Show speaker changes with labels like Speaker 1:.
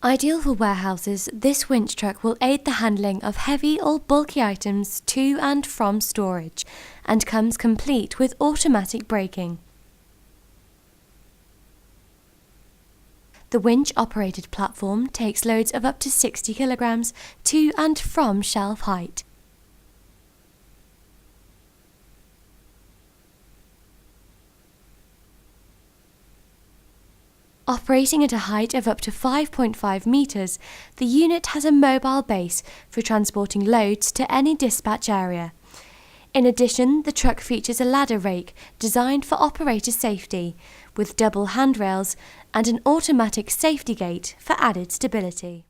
Speaker 1: Ideal for warehouses, this winch truck will aid the handling of heavy or bulky items to and from storage and comes complete with automatic braking. The winch-operated platform takes loads of up to 60 kilograms to and from shelf height. Operating at a height of up to 5.5 meters, the unit has a mobile base for transporting loads to any dispatch area. In addition, the truck features a ladder rake designed for operator safety, with double handrails and an automatic safety gate for added stability.